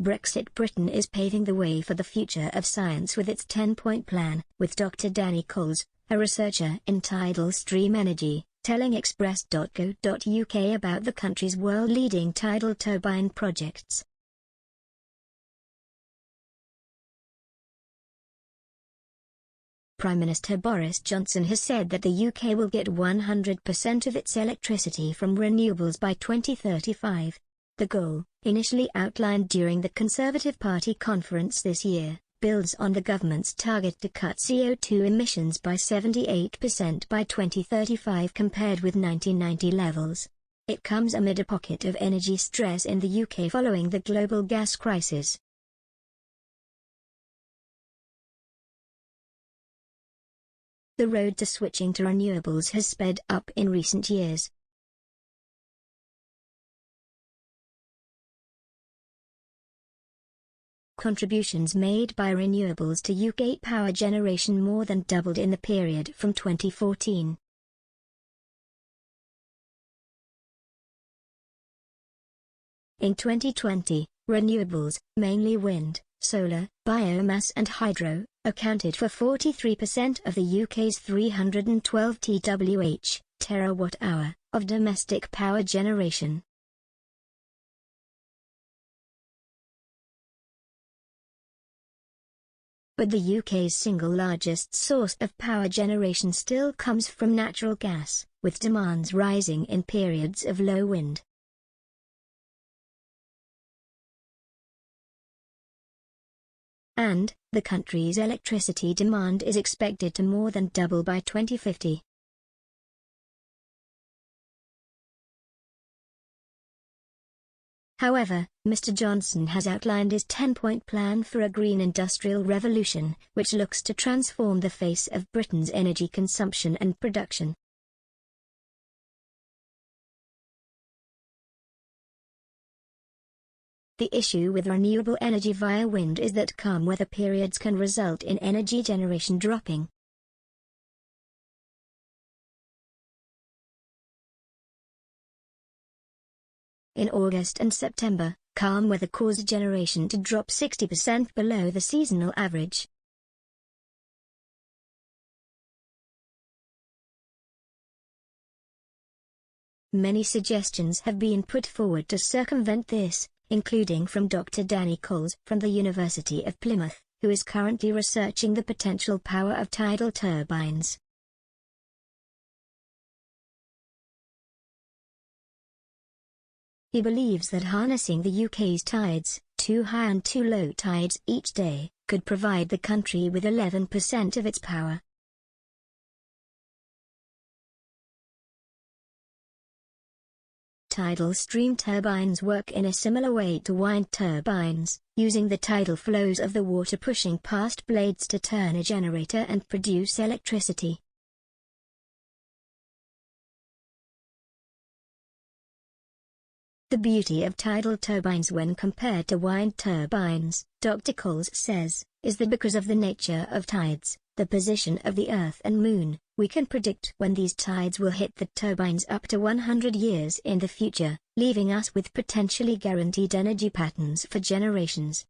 Brexit Britain is paving the way for the future of science with its 10-point plan, with Dr. Danny Coles, a researcher in tidal stream energy, telling Express.co.uk about the country's world-leading tidal turbine projects. Prime Minister Boris Johnson has said that the UK will get 100% of its electricity from renewables by 2035. The goal, initially outlined during the Conservative Party conference this year, builds on the government's target to cut CO2 emissions by 78% by 2035 compared with 1990 levels. It comes amid a pocket of energy stress in the UK following the global gas crisis. The road to switching to renewables has sped up in recent years. Contributions made by renewables to UK power generation more than doubled in the period from 2014. In 2020, renewables, mainly wind, solar, biomass and hydro, accounted for 43% of the UK's 312 terawatt-hour of domestic power generation. But the UK's single largest source of power generation still comes from natural gas, with demands rising in periods of low wind. And, the country's electricity demand is expected to more than double by 2050. However, Mr. Johnson has outlined his 10-point plan for a green industrial revolution, which looks to transform the face of Britain's energy consumption and production. The issue with renewable energy via wind is that calm weather periods can result in energy generation dropping. In August and September, calm weather caused generation to drop 60% below the seasonal average. Many suggestions have been put forward to circumvent this, including from Dr. Danny Coles from the University of Plymouth, who is currently researching the potential power of tidal turbines. He believes that harnessing the UK's tides, too high and too low tides each day, could provide the country with 11% of its power. Tidal stream turbines work in a similar way to wind turbines, using the tidal flows of the water pushing past blades to turn a generator and produce electricity. The beauty of tidal turbines when compared to wind turbines, Dr. Coles says, is that because of the nature of tides, the position of the Earth and Moon, we can predict when these tides will hit the turbines up to 100 years in the future, leaving us with potentially guaranteed energy patterns for generations.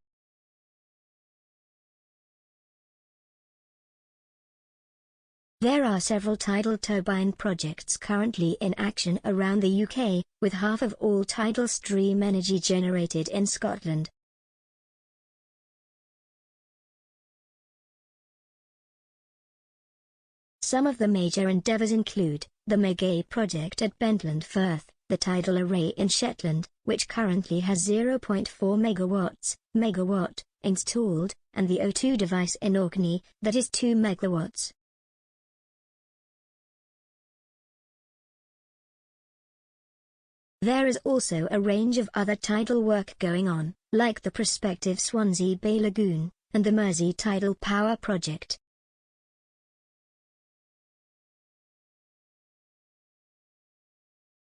There are several tidal turbine projects currently in action around the UK, with half of all tidal stream energy generated in Scotland. Some of the major endeavours include the Mega project at Bentland Firth, the tidal array in Shetland, which currently has 0.4 megawatt installed, and the O2 device in Orkney, that is 2 megawatts. There is also a range of other tidal work going on, like the prospective Swansea Bay Lagoon, and the Mersey Tidal Power Project.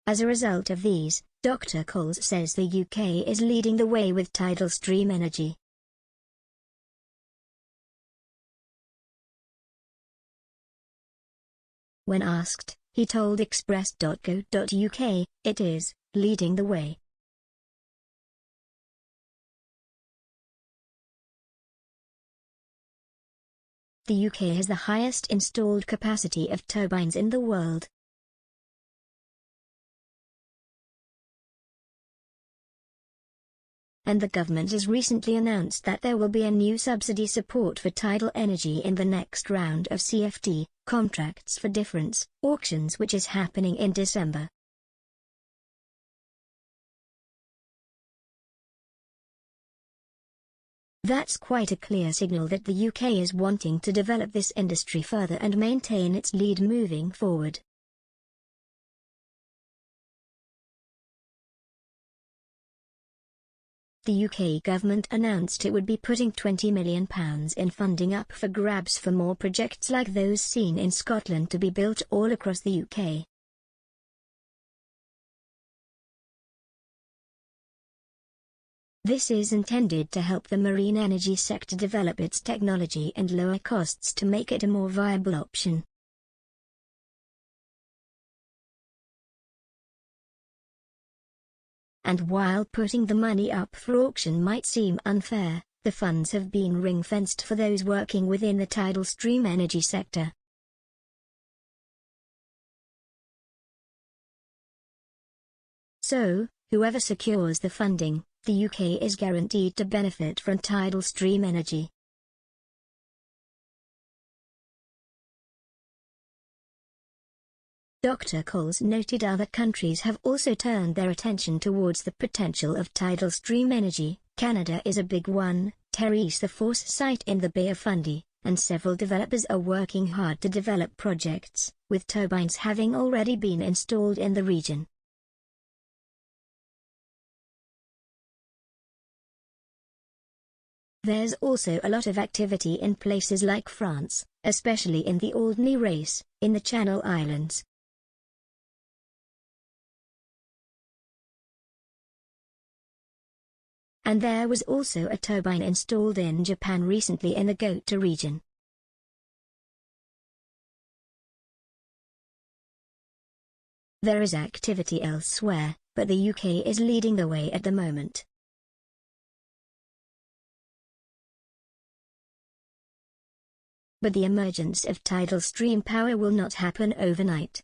As a result of these, Dr. Coles says the UK is leading the way with tidal stream energy. When asked, he told Express.co.uk, it is leading the way. the UK has the highest installed capacity of turbines in the world. And the government has recently announced that there will be a new subsidy support for tidal energy in the next round of CFD, Contracts for Difference, auctions, which is happening in December. That's quite a clear signal that the UK is wanting to develop this industry further and maintain its lead moving forward. The UK government announced it would be putting £20 million in funding up for grabs for more projects like those seen in Scotland to be built all across the UK. This is intended to help the marine energy sector develop its technology and lower costs to make it a more viable option. And while putting the money up for auction might seem unfair, the funds have been ring-fenced for those working within the tidal stream energy sector. So, whoever secures the funding, the UK is guaranteed to benefit from tidal stream energy. Dr. Coles noted other countries have also turned their attention towards the potential of tidal stream energy. Canada is a big one, Therese the Force site in the Bay of Fundy, and several developers are working hard to develop projects, with turbines having already been installed in the region. There's also a lot of activity in places like France, especially in the Alderney race, in the Channel Islands. And there was also a turbine installed in Japan recently in the Goto region. There is activity elsewhere, but the UK is leading the way at the moment. But the emergence of tidal stream power will not happen overnight.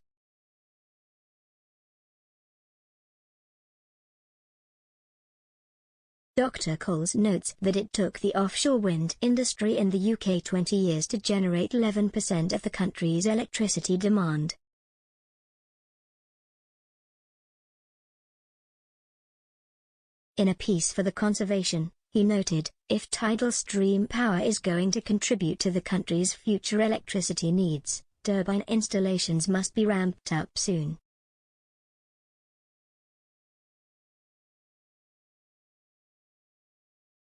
Dr. Coles notes that it took the offshore wind industry in the UK 20 years to generate 11% of the country's electricity demand. In a piece for The Conservation, he noted, if tidal stream power is going to contribute to the country's future electricity needs, turbine installations must be ramped up soon.